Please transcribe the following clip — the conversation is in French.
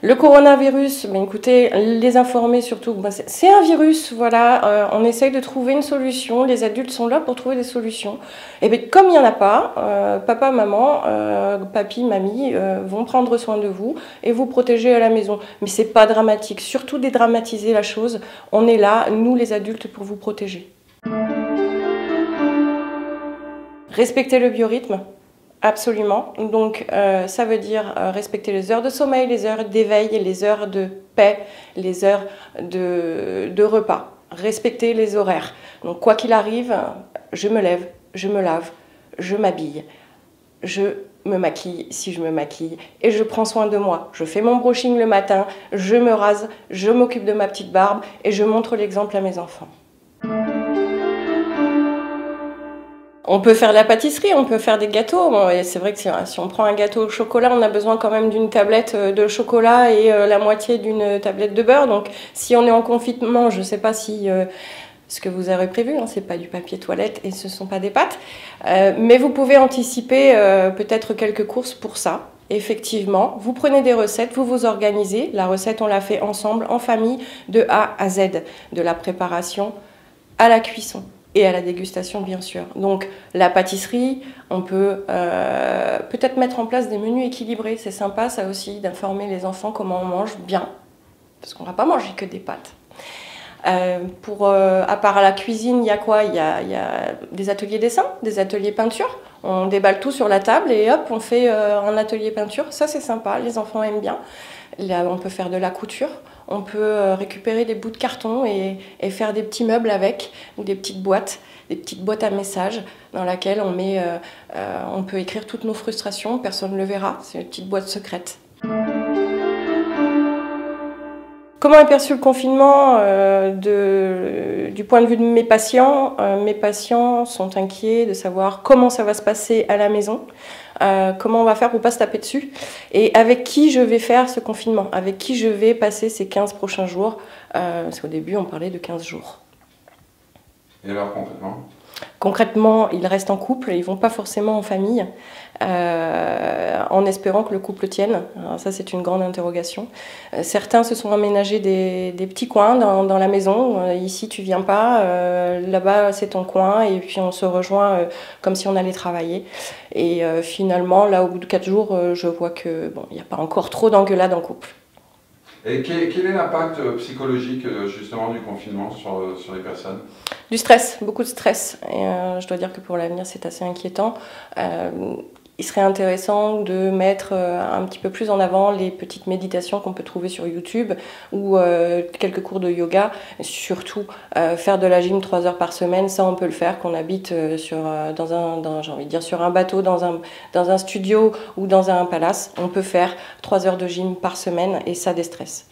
Le coronavirus, ben écoutez, les informer surtout, ben c'est un virus, voilà, on essaye de trouver une solution, les adultes sont là pour trouver des solutions. Et bien comme il n'y en a pas, papa, maman, papy, mamie vont prendre soin de vous et vous protéger à la maison. Mais c'est pas dramatique, surtout dédramatiser la chose, on est là, nous les adultes, pour vous protéger. Respecter le biorhythme. Absolument. Donc, ça veut dire respecter les heures de sommeil, les heures d'éveil, les heures de paix, les heures de repas. Respecter les horaires. Donc, quoi qu'il arrive, je me lève, je me lave, je m'habille, je me maquille si je me maquille et je prends soin de moi. Je fais mon brushing le matin, je me rase, je m'occupe de ma petite barbe et je montre l'exemple à mes enfants. On peut faire de la pâtisserie, on peut faire des gâteaux. Bon, c'est vrai que si on prend un gâteau au chocolat, on a besoin quand même d'une tablette de chocolat et la moitié d'une tablette de beurre. Donc si on est en confinement, je ne sais pas si ce que vous avez prévu, hein, c'est pas du papier toilette et ce ne sont pas des pâtes. Mais vous pouvez anticiper peut-être quelques courses pour ça. Effectivement, vous prenez des recettes, vous vous organisez. La recette, on l'a fait ensemble, en famille, de A à Z, de la préparation à la cuisson. Et à la dégustation, bien sûr. Donc, la pâtisserie, on peut peut-être mettre en place des menus équilibrés. C'est sympa, ça aussi, d'informer les enfants comment on mange bien. Parce qu'on ne va pas manger que des pâtes. À part la cuisine, il y a quoi? Il y a des ateliers dessin, des ateliers peinture. On déballe tout sur la table et hop, on fait un atelier peinture. Ça, c'est sympa, les enfants aiment bien. Là, on peut faire de la couture. On peut récupérer des bouts de carton et faire des petits meubles avec, ou des petites boîtes à messages dans lesquelles on peut écrire toutes nos frustrations, personne ne le verra, c'est une petite boîte secrète. Comment est perçu le confinement du point de vue de mes patients? Mes patients sont inquiets de savoir comment ça va se passer à la maison, comment on va faire pour ne pas se taper dessus, et avec qui je vais faire ce confinement, avec qui je vais passer ces 15 prochains jours, parce qu'au début on parlait de 15 jours. Et alors concrètement? Concrètement, ils restent en couple, ils ne vont pas forcément en famille, en espérant que le couple tienne. Alors ça, c'est une grande interrogation. Certains se sont aménagés des petits coins dans la maison. Ici, tu viens pas, là-bas, c'est ton coin, et puis on se rejoint comme si on allait travailler. Et finalement, là, au bout de 4 jours, je vois que bon, il n'y a pas encore trop d'engueulades en couple. Et quel est l'impact psychologique justement du confinement sur les personnes? Du stress, beaucoup de stress. Et je dois dire que pour l'avenir, c'est assez inquiétant. Il serait intéressant de mettre un petit peu plus en avant les petites méditations qu'on peut trouver sur YouTube ou quelques cours de yoga. Surtout, faire de la gym 3 heures par semaine, ça on peut le faire, qu'on habite j'ai envie de dire sur un bateau, dans un studio ou dans un palace. On peut faire 3 heures de gym par semaine et ça déstresse.